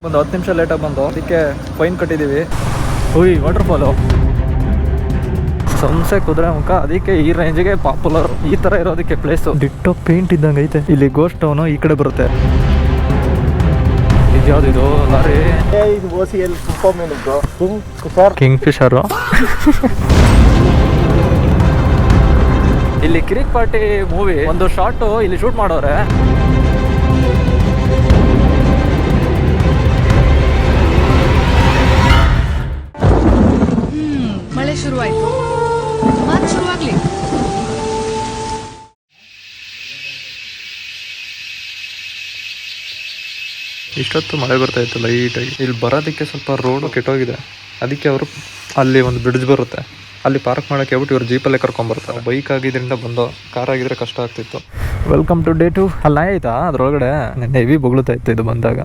ಒಂದು 10 ನಿಮಿಷ ಲೇಟಾಗಿ ಬಂದು ಅದಕ್ಕೆ ಫೈನ್ ಕಟ್ಟಿದ್ದೀವಿ. ಹುಯ್ ವಾಟರ್ಫಾಲು ಸಂಸೆ ಕುದುರೆಮುಖ, ಅದಕ್ಕೆ ಈ ರೇಂಜ್ಗೆ ಪಾಪ್ಯುಲರ್. ಈ ಥರ ಇರೋದಕ್ಕೆ ಪ್ಲೇಸು ಡಿಟ್ಟೋ ಪೇಂಟ್ ಇದ್ದಂಗೆ ಐತೆ. ಇಲ್ಲಿ ಗೋಸ್ಟ್ ಟೌನು ಈ ಕಡೆ ಬರುತ್ತೆ. ಇದ್ಯಾವುದಿದು ಲಾರಿ? King fisher. ಇಲ್ಲಿ ಕಿರಿಕ್ ಪಾರ್ಟಿ ಮೂವಿ ಒಂದು ಶಾರ್ಟು ಇಲ್ಲಿ ಶೂಟ್ ಮಾಡೋರೆ. ಮಳೆ ಶುರುವಾಯ್ತು, ಮಾತು ಶುರುವಾಗ್ಲಿ. ಇಷ್ಟೊತ್ತು ಮಳೆ ಬರ್ತಾ ಇತ್ತು ಲೈಟಾಗಿ. ಇಲ್ಲಿ ಬರೋದಕ್ಕೆ ಸ್ವಲ್ಪ ರೋಡು ಕೆಟ್ಟೋಗಿದೆ. ಅದಕ್ಕೆ ಅವರು ಅಲ್ಲಿ ಒಂದು ಬ್ರಿಡ್ಜ್ ಬರುತ್ತೆ, ಅಲ್ಲಿ ಪಾರ್ಕ್ ಮಾಡೋಕ್ಕೆ ಹೇಳ್ಬಿಟ್ಟು ಇವ್ರು ಜೀಪಲ್ಲೇ ಕರ್ಕೊಂಡ್ಬರ್ತಾರೆ. ಬೈಕ್ ಆಗಿದ್ರಿಂದ ಬಂದು, ಕಾರ್ ಆಗಿದ್ರೆ ಕಷ್ಟ ಆಗ್ತಿತ್ತು. Welcome to day 2. ಅಲ್ಲಿ ಆಯ್ತಾ ಅದ್ರೊಳಗಡೆ ಹೆವಿ ಬೊಗಳುತ್ತಾ ಇತ್ತು ಇದು ಬಂದಾಗ.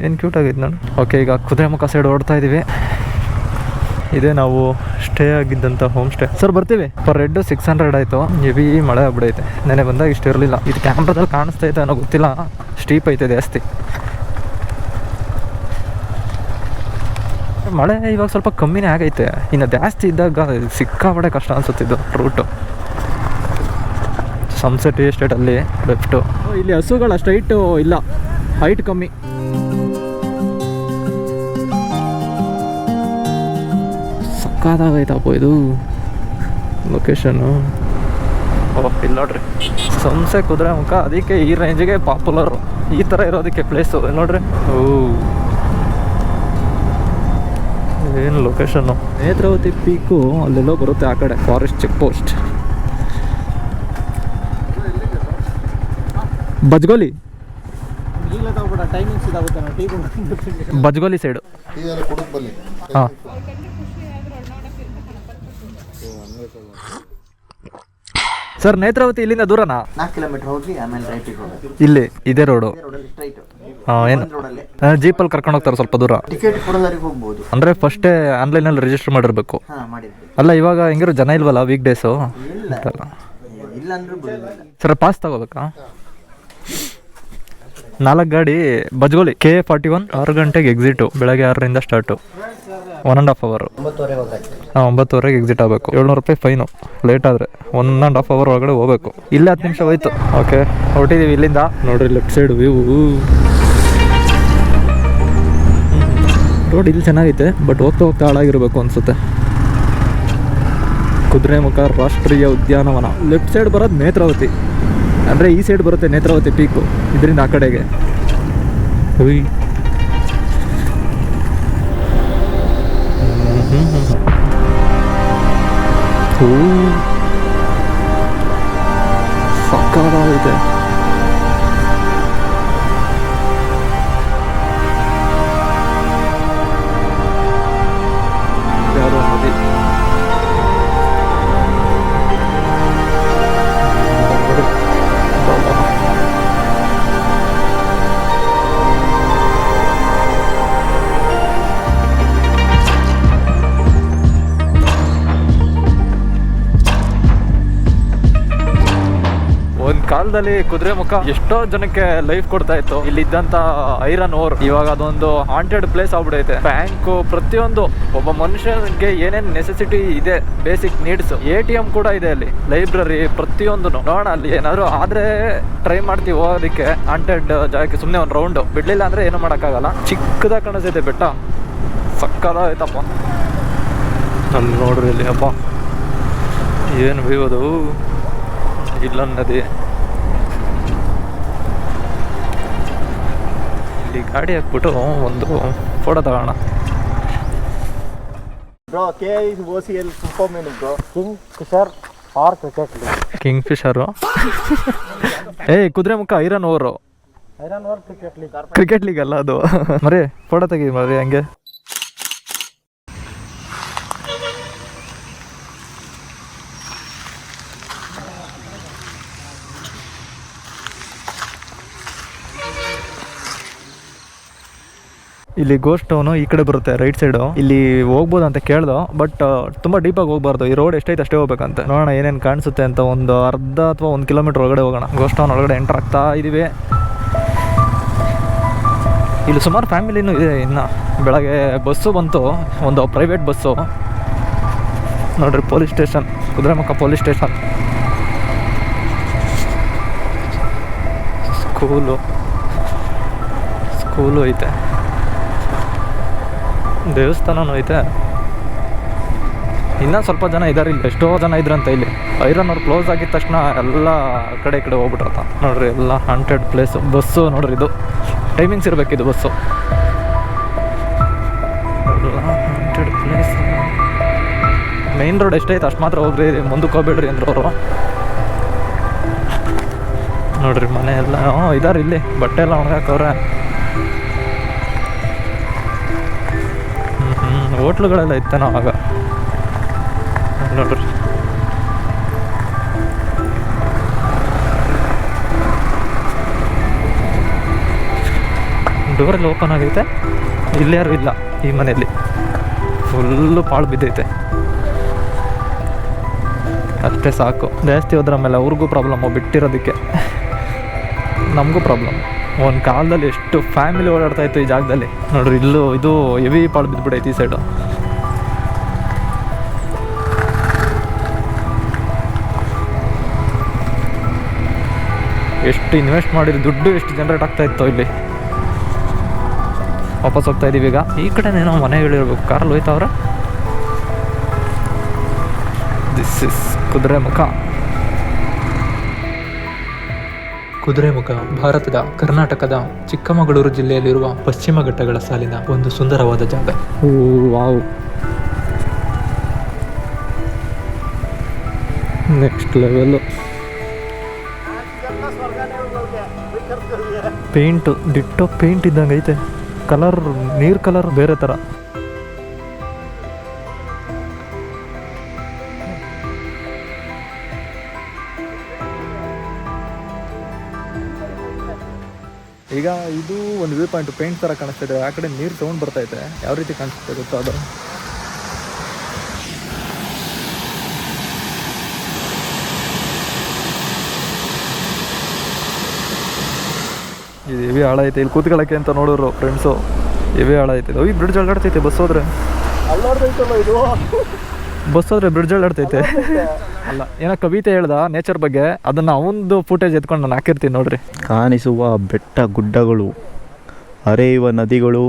ಏನು ಕ್ಯೂಟ್ ಆಗಿತ್ತು ನಾನು. ಓಕೆ, ಈಗ ಕುದುರೆಮುಖ ಸೈಡ್ ಓಡ್ತಾ ಇದೀವಿ. ಇದೇ ನಾವು ಸ್ಟೇ ಆಗಿದ್ದಂಥ ಹೋಮ್ ಸ್ಟೇ. ಸರ್ ಬರ್ತೀವಿ. ಪರ್ ಹೆಡ್ 600 ಆಯಿತು. ಹೆವಿ ಮಳೆ ಆಗ್ಬಿಡೈತೆ. ನೆನೆ ಬಂದಾಗ ಇಷ್ಟು ಇರಲಿಲ್ಲ. ಇದು ಕ್ಯಾಮ್ರಾದಲ್ಲಿ ಕಾಣಿಸ್ತಾ ಐತೆ ಅನ್ನೋ ಗೊತ್ತಿಲ್ಲ, ಸ್ಟೀಪ್ ಐತೆ ಜಾಸ್ತಿ. ಮಳೆ ಇವಾಗ ಸ್ವಲ್ಪ ಕಮ್ಮಿನೇ ಆಗೈತೆ. ಇನ್ನು ಜಾಸ್ತಿ ಇದ್ದಾಗ ಸಿಕ್ಕಾಪಟ್ಟೆ ಕಷ್ಟ ಅನ್ಸುತ್ತಿದ್ದು ರೂಟು. ಸನ್ಸೆಟ್ ಎಸ್ಟೇಟಲ್ಲಿ ಲೆಫ್ಟು. ಇಲ್ಲಿ ಹಸುಗಳ ಸ್ಟ್ರೈಟು ಇಲ್ಲ, ಹೈಟ್ ಕಮ್ಮಿ. ಸಕ್ಕತ್ತಾಗೈತಪ್ಪ ಇದು ಲೊಕೇಶನ್ನು. ಓಹ್ ಇಲ್ಲಿ ನೋಡ್ರಿ, ಸಂಸೆ ಕುದುರೆಮುಖ, ಅದಕ್ಕೆ ಈ ರೇಂಜ್ಗೆ ಪಾಪ್ಯುಲರು. ಈ ಥರ ಇರೋದಕ್ಕೆ ಪ್ಲೇಸು ನೋಡ್ರಿ. ಓ ಏನು ಲೊಕೇಶನ್ನು. ನೇತ್ರಾವತಿ ಪೀಕು ಅಲ್ಲೆಲ್ಲೋ ಬರುತ್ತೆ ಆ ಕಡೆ, ಫಾರೆಸ್ಟ್ ಚೆಕ್ ಪೋಸ್ಟ್. ಬಜ್ಗೋಲಿ, ಬಜ್ಗೋಲಿ ಸೈಡು. ಹಾಂ, ಸರ್ ನೇತ್ರಾವತಿ ಇಲ್ಲಿಂದ ದೂರನಾ? 4 ಕಿಲೋಮೀಟರ್ ಹೋಗಿ ಆಮೇಲೆ ರೈಟಿಗೆ ಹೋಗೋದು. ಇಲ್ಲಿ ಇದೇ ರೋಡು. ಏನು ಜೀಪಲ್ಲಿ ಕರ್ಕೊಂಡು ಹೋಗ್ತಾರೆ ಸ್ವಲ್ಪ ದೂರ. ಟಿಕೆಟ್ ಕೊಡೋದವರೆಗೆ ಹೋಗ್ಬೋದು. ಅಂದರೆ ಫಸ್ಟೇ ಆನ್ಲೈನಲ್ಲಿ ರಿಜಿಸ್ಟರ್ ಮಾಡಿರಬೇಕು. ಮಾಡಿದ್ವಿ. ಅಲ್ಲ ಇವಾಗ ಹೆಂಗಿರೋ ಜನ ಇಲ್ವಲ್ಲ ವೀಕ್ ಡೇಸು. ಇಲ್ಲ ಅಂದ್ರೆ ಸರ್ ಪಾಸ್ ತಗೋಬೇಕಾ? 4 ಗಾಡಿ ಬಜ್ಗೋಲಿ KA41. 6 ಗಂಟೆಗೆ ಎಕ್ಸಿಟು. ಬೆಳಗ್ಗೆ 6ರಿಂದ ಸ್ಟಾರ್ಟು. 1.5 ಅವರ್. 9:30ಗೆ ಎಕ್ಸಿಟ್ ಆಗಬೇಕು. 700 ರೂಪಾಯಿ ಫೈನು ಲೇಟ್ ಆದರೆ. 1.5 ಅವರ್ ಒಳಗಡೆ ಹೋಗ್ಬೇಕು. ಇಲ್ಲೇ 10 ನಿಮಿಷ ಹೋಯ್ತು. ಓಕೆ, ಹೊರಟಿದ್ದೀವಿ ಇಲ್ಲಿಂದ. ನೋಡ್ರಿ ಲೆಫ್ಟ್ ಸೈಡ್ ವ್ಯೂ. ರೋಡ್ ಇಲ್ಲಿ ಚೆನ್ನಾಗೈತೆ, ಬಟ್ ಹೋಗ್ತಾ ಹೋಗ್ತಾ ಹಾಳಾಗಿರ್ಬೇಕು ಅನ್ಸುತ್ತೆ. ಕುದುರೆಮುಖ ರಾಷ್ಟ್ರೀಯ ಉದ್ಯಾನವನ. ಲೆಫ್ಟ್ ಸೈಡ್ ಬರೋದು ನೇತ್ರಾವತಿ, ಅಂದರೆ ಈ ಸೈಡ್ ಬರುತ್ತೆ ನೇತ್ರಾವತಿ ಪೀಕು, ಇದರಿಂದ ಆ ಕಡೆಗೆ. ಸಕ್ಕತ್ತಾಗೈತೆ. ಯಾರೋ ನದಿ. ಒಂದ್ ಕಾಲದಲ್ಲಿ ಕುದುರೆಮುಖ ಎಷ್ಟೋ ಜನಕ್ಕೆ ಲೈಫ್ ಕೊಡ್ತಾ ಇತ್ತು. ಇಲ್ಲಿದ್ದಂತ ಐರನ್ ಓರ್ ಇವಾಗ ಅದೊಂದು ಹಾಂಟೆಡ್ ಪ್ಲೇಸ್ ಆಗ್ಬಿಡೈತೆ. ಬ್ಯಾಂಕು, ಪ್ರತಿಯೊಂದು ಒಬ್ಬ ಮನುಷ್ಯನಿಗೆ ಏನೇನ್ ನೆಸೆಸಿಟಿ ಇದೆ, ಬೇಸಿಕ್ ನೀಡ್ಸ್. ATM ಕೂಡ ಇದೆ ಅಲ್ಲಿ, ಲೈಬ್ರರಿ, ಪ್ರತಿಯೊಂದು. ನೋಡೋಣ ಅಲ್ಲಿ ಏನಾದ್ರು ಆದ್ರೆ ಟ್ರೈ ಮಾಡ್ತೀವಿ ಹೋಗೋದಕ್ಕೆ. ಹಾಂಟೆಡ್ ಜಾಗಕ್ಕೆ ಸುಮ್ಮನೆ ಒಂದು ರೌಂಡ್. ಬಿಡ್ಲಿಲ್ಲ ಅಂದ್ರೆ ಏನು ಮಾಡೋಕ್ಕಾಗಲ್ಲ. ಚಿಕ್ಕದಾಗಿ ಕಾಣಿಸ್ತೈತೆ ಬೆಟ್ಟ, ಸಕ್ಕದಾಗೈತಪ್ಪ. ಅಲ್ಲಿ ನೋಡ್ರಿ ಇಲ್ಲಿ ಅಪ್ಪ ಏನು ವ್ಯೂ ಅದು. ಇಲ್ಲೊಂದು ನದಿ. ಇಲ್ಲಿ ಗಾಡಿ ಹಾಕ್ಬಿಟ್ಟು ಒಂದು ಫೋಟೋ ತಗೋಣ. King fisher. Kudremukh iron ore. Cricket league ಅಲ್ಲ ಅದು. ಮರಿ ಫೋಟೋ ತೆಗಿ ಮರಿ ಹಂಗೆ. ಇಲ್ಲಿ ಗೋಸ್ಟ್ ಟೌನು ಈ ಕಡೆ ಬರುತ್ತೆ, ರೈಟ್ ಸೈಡು. ಇಲ್ಲಿ ಹೋಗ್ಬೋದು ಅಂತ ಕೇಳ್ದೋ, ಬಟ್ ತುಂಬ ಡೀಪಾಗಿ ಹೋಗ್ಬಾರ್ದು. ಈ ರೋಡ್ ಎಷ್ಟೈತೆ ಅಷ್ಟೇ ಹೋಗ್ಬೇಕಂತೆ. ನೋಡೋಣ ಏನೇನು ಕಾಣಿಸುತ್ತೆ ಅಂತ. ಒಂದು ಅರ್ಧ ಅಥವಾ 1 ಕಿಲೋಮೀಟರ್ ಒಳಗಡೆ ಹೋಗೋಣ. ಗೋಸ್ಟ್ ಟೌನ್ ಒಳಗಡೆ ಎಂಟರ್ ಆಗ್ತಾ ಇದೀವಿ. ಇಲ್ಲಿ ಸುಮಾರು ಫ್ಯಾಮಿಲಿನೂ ಇದೆ. ಇನ್ನು ಬೆಳಗ್ಗೆ ಬಸ್ಸು ಬಂತು, ಒಂದು ಪ್ರೈವೇಟ್ ಬಸ್ಸು ನೋಡ್ರಿ. Police station, Kudremukh police station. School ಐತೆ, ದೇವಸ್ಥಾನನೂ ಐತೆ. ಇನ್ನೂ ಸ್ವಲ್ಪ ಜನ ಇದ್ದಾರೆ ಇಲ್ಲಿ, ಎಷ್ಟೋ ಜನ ಇದ್ರಂತ ಇಲ್ಲಿ. ಐರನ್ ಅವ್ರು ಕ್ಲೋಸ್ ಆಗಿದ ತಕ್ಷಣ ಎಲ್ಲ ಕಡೆ ಈ ಕಡೆ ಹೋಗ್ಬಿಟ್ರತ್ತ ನೋಡ್ರಿ. ಎಲ್ಲ ಹಾಂಟೆಡ್ ಪ್ಲೇಸು. ಬಸ್ಸು ನೋಡ್ರಿ, ಇದು ಟೈಮಿಂಗ್ಸ್ ಇರಬೇಕಿದು ಬಸ್ಸು. ಎಲ್ಲ ಹಾಂಟೆಡ್ ಪ್ಲೇಸ್. ಮೈನ್ ರೋಡ್ ಎಷ್ಟೈತೆ ಅಷ್ಟು ಮಾತ್ರ ಹೋಗ್ರಿ, ಮುಂದಕ್ಕೆ ಹೋಗ್ಬೇಡ್ರಿ ಅಂದ್ರು ಅವರು. ನೋಡ್ರಿ ಮನೆ ಎಲ್ಲ ಇದಾರೆ ಇಲ್ಲಿ, ಬಟ್ಟೆ ಎಲ್ಲ ಒಣಗಾಕವ್ರೆ. ಹೋಟ್ಲುಗಳೆಲ್ಲ ಇತ್ತೇನೋ ಆಗ ನೋಡ್ರಿ. ಡೋರೆಲ್ಲ ಓಪನ್ ಆಗೈತೆ. ಇಲ್ಲಿ ಯಾರು ಇಲ್ಲ ಈ ಮನೆಯಲ್ಲಿ, ಫುಲ್ಲು ಪಾಳು ಬಿದ್ದೈತೆ. ಅಷ್ಟೇ ಸಾಕು. ಜಾಸ್ತಿ ಹೋದ್ರ ಆಮೇಲೆ ಅವ್ರಿಗೂ ಪ್ರಾಬ್ಲಮ್ಮು, ಬಿಟ್ಟಿರೋದಕ್ಕೆ ನಮಗೂ ಪ್ರಾಬ್ಲಮ್. ಒಂದು ಕಾಲದಲ್ಲಿ ಎಷ್ಟು ಫ್ಯಾಮಿಲಿ ಓಡಾಡ್ತಾ ಇತ್ತು ಈ ಜಾಗದಲ್ಲಿ ನೋಡ್ರಿ. ಇಲ್ಲೂ ಇದು ಹೆವಿ ಪಾಳು ಬಿದ್ದುಬಿಡೈತಿ ಈ ಸೈಡು. ಎಷ್ಟು ಇನ್ವೆಸ್ಟ್ ಮಾಡಿದ್ರು ದುಡ್ಡು ಎಷ್ಟು ಜನ್ರೇಟ್ ಆಗ್ತಾ ಇತ್ತು. ಇಲ್ಲಿ ವಾಪಸ್ ಹೋಗ್ತಾ ಇದೀವಿ ಈಗ. ಈ ಕಡೆನೇನೋ ಮನೆಗಳಿರ್ಬೇಕು, ಕಾರಲ್ಲಿ ಹೋಯ್ತವ್ರೆ. This is Kudremukh. ಕುದುರೆಮುಖ ಭಾರತದ ಕರ್ನಾಟಕದ ಚಿಕ್ಕಮಗಳೂರು ಜಿಲ್ಲೆಯಲ್ಲಿರುವ ಪಶ್ಚಿಮ ಘಟ್ಟಗಳ ಸಾಲಿನ ಒಂದು ಸುಂದರವಾದ ಜಾಗ. Wow, next level. Paint ditto paint ಇದ್ದಂಗೆ ಐತೆ. ಕಲರ್, ನೀರು ಕಲರ್ ಬೇರೆ ಥರ. ಈಗ ಇದು ಒಂದು ವ್ಯೂ ಪಾಯಿಂಟ್, ಪೇಂಟ್ ಥರ ಕಾಣಿಸ್ತಿದೆ. ಆ ಕಡೆ ನೀರು ಸೌಂಡ್ ಬರ್ತೈತೆ. ಯಾವ ರೀತಿ ಕಾಣಿಸುತ್ತೆ ಗೊತ್ತಾ ಅದು? ಇದು ಹೆವಿ ಆಳ ಐತೆ. ಇಲ್ಲಿ ಕೂತ್ಕೊಳ್ಳೋಕ್ಕೆ ಅಂತ ನೋಡೋರು ಫ್ರೆಂಡ್ಸು. ಹೆವಿ ಆಳ ಐತೆ. ಈ ಬ್ರಿಡ್ಜ್ ಅಲ್ಲಾಡ್ತೈತೆ ಬಸ್ ಹೋದ್ರೆ. ಅಲ್ಲಾಡ್ತೈತಲ್ಲ ಇದು. ಬಸ್ ಹೋದ್ರೆ ಬ್ರಿಡ್ಜ್ ಅಲ್ಲಾಡ್ತೈತೆ. ಅಲ್ಲ, ಏನೋ ಕವಿತೆ ಹೇಳ್ದ ನೇಚರ್ ಬಗ್ಗೆ, ಅದನ್ನು ಅವನದು ಫುಟೇಜ್ ಎತ್ಕೊಂಡು ನಾನು ಹಾಕಿರ್ತೀನಿ ನೋಡ್ರಿ. ಕಾಣಿಸುವ ಬೆಟ್ಟ ಗುಡ್ಡಗಳು, ಹರಿಯುವ ನದಿಗಳು,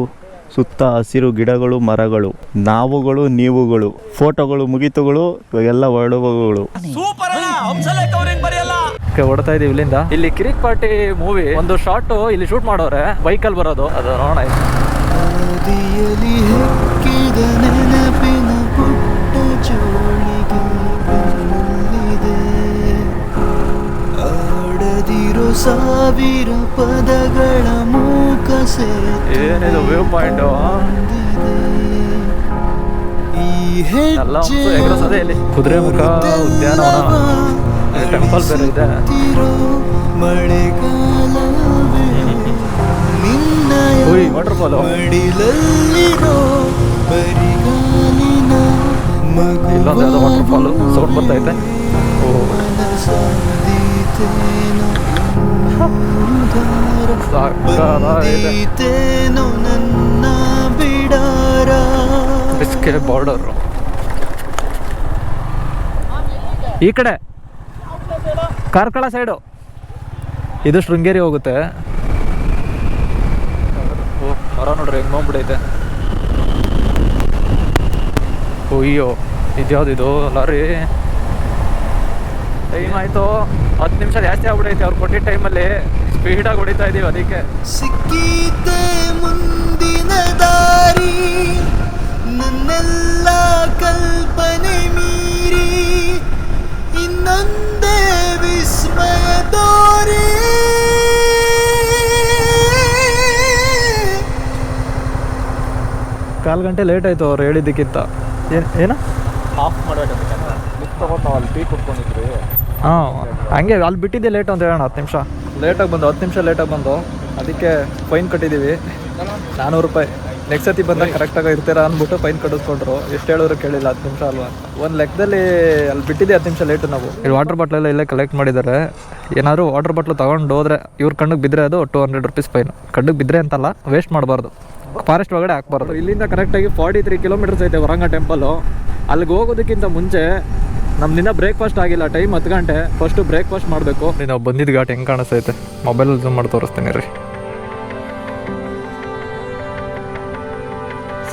ಸುತ್ತ ಹಸಿರು ಗಿಡಗಳು, ಮರಗಳು, ನಾವುಗಳು, ನೀವುಗಳು, ಫೋಟೋಗಳು, ಮುಗಿತುಗಳು, ಇವಾಗೆಲ್ಲ ಹೊರಡುವಗಳು. ಹೊಡ್ತಾ ಇದೀವಿ ಇಲ್ಲಿಂದ. ಇಲ್ಲಿ ಕಿರಿಕ್ ಪಾರ್ಟಿ ಮೂವಿ ಒಂದು ಶಾರ್ಟ್ ಇಲ್ಲಿ ಶೂಟ್ ಮಾಡೋರೆ, ಬೈಕಲ್ಲಿ ಬರೋದು. ಅದು ನೋಡೋಣ. ಸಾವಿರ ಪದಗಳ ಮೂಕ ಏನಿದು ವ್ಯೂ ಪಾಯಿಂಟ್. ಇಲ್ಲಿ ಕುದುರೆಮುಖ ಉದ್ಯಾನವನ, ಟೆಂಪಲ್ ಬೇರೆ ಇದೆ. ವಾಟರ್ಫಾಲ್. ಇಲ್ಲೊಂದು ಯಾವುದೋ ವಾಟರ್ಫಾಲ್ ಸೌಂಡ್ ಬರ್ತೈತೆ. ಬಿಸ್ಕೆ ಬಾರ್ಡರ್. ಈ ಕಡೆ ಕಾರ್ಕಳ ಸೈಡು, ಇದು ಶೃಂಗೇರಿ ಹೋಗುತ್ತೆ. ಮರ ನೋಡ್ರಿ ಹೆಂಗೆ ಹೋಗ್ಬಿಡೈತೆ. ಅಯ್ಯೋ, ಇದ್ಯಾವ್ದು ಲಾರಿ. ಟೈಮ್ ಆಯಿತು, 10 ನಿಮಿಷ ಜಾಸ್ತಿ ಆಗ್ಬಿಡೈತೆ. ಅವ್ರು ಕೊಟ್ಟಿದ್ದ ಟೈಮಲ್ಲಿ ಸ್ಪೀಡಾಗಿ ಹೊಡಿತಾ ಇದ್ದೀವಿ. ಅದಕ್ಕೆ ಸಿಕ್ಕಿತೆ ಮುಂದಿನ ದಾರಿ, ನನ್ನೆಲ್ಲ ಕಲ್ಪನೆ ಮೀರಿ ಇನ್ನೊಂದೇ ವಿಸ್ಮಯ ತೋರಿ. ಕಾಲು ಗಂಟೆ ಲೇಟ್ ಆಯಿತು ಅವ್ರು ಹೇಳಿದ್ದಕ್ಕಿಂತ. ಏನು ಆಫ್ ಮಾಡಬೇಕಂತ ತಗೊಂಡು ನಾವು ಅಲ್ಲಿ ಟೀ ಕುತ್ಕೊಂಡಿದ್ವಿ. ಹಾಂ, ಹಂಗೆ ಅಲ್ಲಿ ಬಿಟ್ಟಿದ್ದೆ ಲೇಟ್ ಅಂತ ಹೇಳೋಣ. 10 ನಿಮಿಷ ಲೇಟಾಗಿ ಬಂದು, 10 ನಿಮಿಷ ಲೇಟಾಗಿ ಬಂದು. ಅದಕ್ಕೆ ಫೈನ್ ಕಟ್ಟಿದ್ದೀವಿ, 400 ರೂಪಾಯಿ. ನೆಕ್ಸ್ಟ್ ಸತಿ ಬಂದಾಗ ಕರೆಕ್ಟಾಗಿ ಇರ್ತೀರಾ ಅಂದ್ಬಿಟ್ಟು ಫೈನ್ ಕಡಿಸ್ಕೊಂಡ್ರು. ಎಷ್ಟು ಹೇಳಿದ್ರು ಕೇಳಿಲ್ಲ, 10 ನಿಮಿಷ ಅಲ್ವಾ. ಒಂದು ಲೆಕ್ಕದಲ್ಲಿ ಅಲ್ಲಿ ಬಿಟ್ಟಿದ್ದೆ 10 ನಿಮಿಷ ಲೇಟು ನಾವು. ಇಲ್ಲಿ ವಾಟರ್ ಬಾಟ್ಲೆಲ್ಲ ಇಲ್ಲೇ ಕಲೆಕ್ಟ್ ಮಾಡಿದ್ದಾರೆ. ಏನಾದ್ರು ವಾಟರ್ ಬಾಟ್ಲು ತೊಗೊಂಡು ಹೋದ್ರೆ ಇವ್ರ ಕಣ್ಣಿಗೆ ಬಿದ್ದರೆ ಅದು 200 rupees ಫೈನ್. ಕಣ್ಣಿಗೆ ಬಿದ್ದರೆ ಅಂತಲ್ಲ, ವೇಸ್ಟ್ ಮಾಡಬಾರ್ದು, ಫಾರೆಸ್ಟ್ ಒಳಗಡೆ ಹಾಕ್ಬಾರ್ದು. ಇಲ್ಲಿಂದ ಕರೆಕ್ಟಾಗಿ 43 kilometers ಐತೆ ವರಂಗ ಟೆಂಪಲು. ಅಲ್ಲಿಗೆ ಹೋಗೋದಕ್ಕಿಂತ ಮುಂಚೆ ನಮ್ದಿನ್ನ ಬ್ರೇಕ್ಫಾಸ್ಟ್ ಆಗಿಲ್ಲ, ಟೈಮ್ 10 ಗಂಟೆ. ಫಸ್ಟು ಬ್ರೇಕ್ಫಾಸ್ಟ್ ಮಾಡಬೇಕು. ನಾವು ಬಂದಿದ್ದು ಘಾಟ್ ಹೆಂಗೆ ಕಾಣಿಸ್ತೈತೆ ಮೊಬೈಲಲ್ಲಿ ಝೂಮ್ ಮಾಡಿ ತೋರಿಸ್ತೀನಿ ರೀ.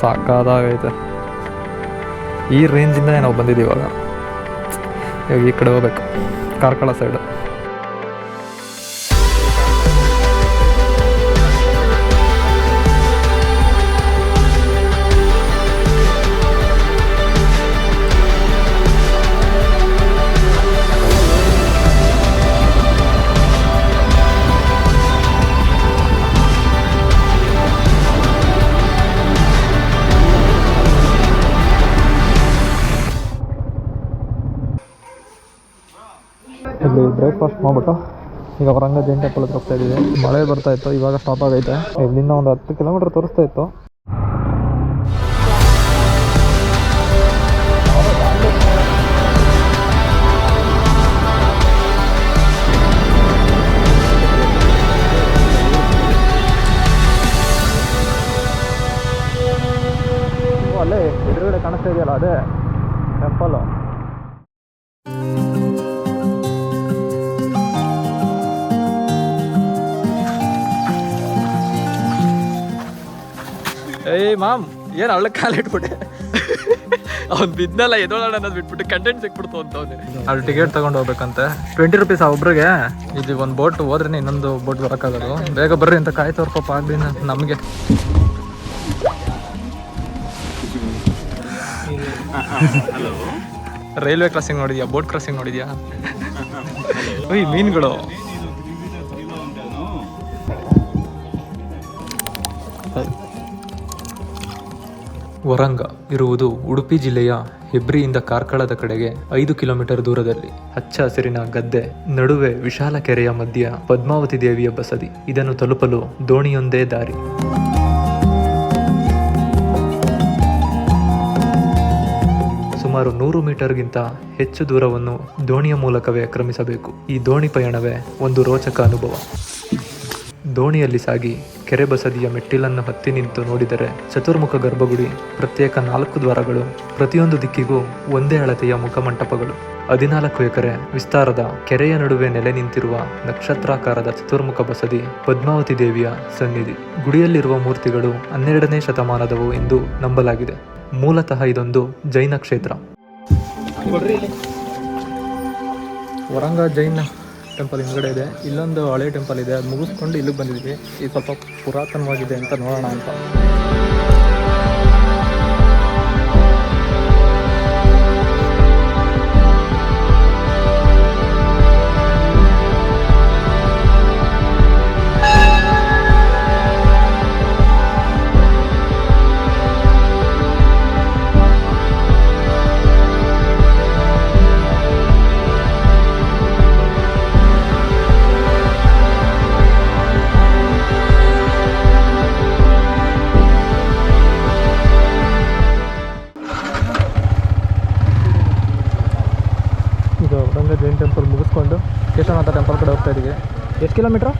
ಸಾಕಾದಾಗೈತೆ. ಈ ರೇಂಜಿಂದನೇ ನಾವು ಬಂದಿದ್ದೀವಿ ಇವಾಗ ಈ ಕಡೆ ಹೋಗ್ಬೇಕು, ಕಾರ್ಕಳ ಸೈಡು. ಇಲ್ಲಿ ಬ್ರೇಕ್ಫಾಸ್ಟ್ ಮಾಡ್ಬಿಟ್ಟು ಈಗ ವರಂಗ ಜೈನ್ ಟೆಂಪಲ್ ಹತ್ರ ಹೋಗ್ತಾ ಇದ್ದೀವಿ. ಮಳೆ ಬರ್ತಾ ಇತ್ತು, ಇವಾಗ ಸ್ಟಾಪ್ ಆಗೈತೆ. ಇಲ್ಲಿಂದ ಒಂದು 10 kilometers ತೋರಿಸ್ತಾ ಇತ್ತು. ಅಲ್ಲೇ ಎದುರುಗಡೆ ಕಾಣಿಸ್ತಾ ಇದೆಯಲ್ಲ, ಅದೇ ಟೆಂಪಲ್ಲು. ಏಯ್ ಮಾಮ್, ಏನು ಹಳ್ಳಕ್ಕೆ ಕಾಲಿಟ್ಬಿಟ್ಟೆ. ಅವ್ನು ಬಿದ್ನಲ್ಲ, ಎದೋಳೋಣ ಅನ್ನೋದು ಬಿಟ್ಬಿಟ್ಟು ಕಂಟೆಂಟ್ ಸಿಕ್ಬಿಡ್ತು ಅಂತ ಅವನು. ಅಲ್ಲಿ ಟಿಕೆಟ್ ತಗೊಂಡು ಹೋಗ್ಬೇಕಂತೆ, 20 rupees ಒಬ್ರಿಗೆ. ಇದು ಒಂದು ಬೋಟ್ ಹೋದ್ರೆ ಇನ್ನೊಂದು ಬೋಟ್ ಬರೋಕ್ಕಾಗೋದು. ಬೇಗ ಬರ್ರಿ ಅಂತ ಕಾಯ್ತವ್ರ ಪಾಪ ಆಗ್ಲಿನ ನಮಗೆ. ರೈಲ್ವೆ ಕ್ರಾಸಿಂಗ್ ನೋಡಿದ್ಯಾ, ಬೋಟ್ ಕ್ರಾಸಿಂಗ್ ನೋಡಿದ್ಯಾ? ಓಯ್ ಮೀನುಗಳು. ವರಂಗ ಇರುವುದು ಉಡುಪಿ ಜಿಲ್ಲೆಯ ಹೆಬ್ರಿಯಿಂದ ಕಾರ್ಕಳದ ಕಡೆಗೆ 5 ಕಿಲೋಮೀಟರ್ ದೂರದಲ್ಲಿ. ಹಚ್ಚ ಹಸಿರಿನ ಗದ್ದೆ ನಡುವೆ ವಿಶಾಲ ಕೆರೆಯ ಮಧ್ಯ ಪದ್ಮಾವತಿ ದೇವಿಯ ಬಸದಿ. ಇದನ್ನು ತಲುಪಲು ದೋಣಿಯೊಂದೇ ದಾರಿ. ಸುಮಾರು 100 ಮೀಟರ್ಗಿಂತ ಹೆಚ್ಚು ದೂರವನ್ನು ದೋಣಿಯ ಮೂಲಕವೇ ಕ್ರಮಿಸಬೇಕು. ಈ ದೋಣಿ ಪಯಣವೇ ಒಂದು ರೋಚಕ ಅನುಭವ. ದೋಣಿಯಲ್ಲಿ ಸಾಗಿ ಕೆರೆ ಬಸದಿಯ ಮೆಟ್ಟಿಲನ್ನು ಹತ್ತಿ ನಿಂತು ನೋಡಿದರೆ ಚತುರ್ಮುಖ ಗರ್ಭಗುಡಿ, ಪ್ರತ್ಯೇಕ 4 ದ್ವಾರಗಳು, ಪ್ರತಿಯೊಂದು ದಿಕ್ಕಿಗೂ ಒಂದೇ ಅಳತೆಯ ಮುಖಮಂಟಪಗಳು, 14 ಎಕರೆ ವಿಸ್ತಾರದ ಕೆರೆಯ ನಡುವೆ ನೆಲೆ ನಿಂತಿರುವ ನಕ್ಷತ್ರಾಕಾರದ ಚತುರ್ಮುಖ ಬಸದಿ ಪದ್ಮಾವತಿ ದೇವಿಯ ಸನ್ನಿಧಿ. ಗುಡಿಯಲ್ಲಿರುವ ಮೂರ್ತಿಗಳು 12ನೇ ಶತಮಾನದವು ಎಂದು ನಂಬಲಾಗಿದೆ. ಮೂಲತಃ ಇದೊಂದು ಜೈನ ಕ್ಷೇತ್ರ. ವರಂಗ ಜೈನ ಟೆಂಪಲ್ ಹಿಂದ್ಗಡೆ ಇದೆ. ಇಲ್ಲೊಂದು ಹಳೆ ಟೆಂಪಲ್ ಇದೆ, ಅದು ಮುಗಿಸ್ಕೊಂಡು ಇಲ್ಲಿಗೆ ಬಂದಿದ್ವಿ. ಇದು ಸ್ವಲ್ಪ ಪುರಾತನವಾಗಿದೆ ಅಂತ ನೋಡೋಣ ಅಂತ. ಜೈನ್ ಟೆಂಪಲ್ ಮುಗಿಸ್ಕೊಂಡು ಕೇಶವನಾಥ ಟೆಂಪಲ್ ಕಡೆ ಹೋಗ್ತಾ ಇದ್ದೀವಿ. ಎಷ್ಟು ಕಿಲೋಮೀಟ್ರು?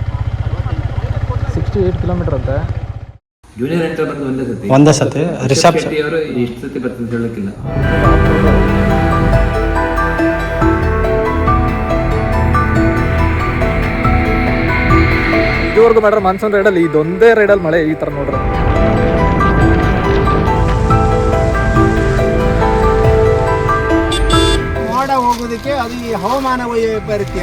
68 kilometers ಅಂತೆ. ಜೂನಿಯರ್ ಅಂತ ಬಂದು ಒಂದೇ ಸತಿ ರಿಷಬ್ ಶೆಟ್ಟಿ ಅವರು ಎಷ್ಟು ಸತಿ ಬರ್ತಾರೆ ಹೇಳಕ್ಕಿಲ್ಲ. ಇದುವರೆಗೂ ಮಾಡ್ರೆ ಮಾನ್ಸೂನ್ ರೈಡಲ್ಲಿ ಇದೊಂದೇ ರೈಡಲ್ಲಿ ಮಳೆ ಈ ಥರ ನೋಡ್ರಿ. ಮೋಡ ಹೋಗೋದಕ್ಕೆ ಅದು ಈ ಹವಾಮಾನ ವೈಪರೀತ್ಯ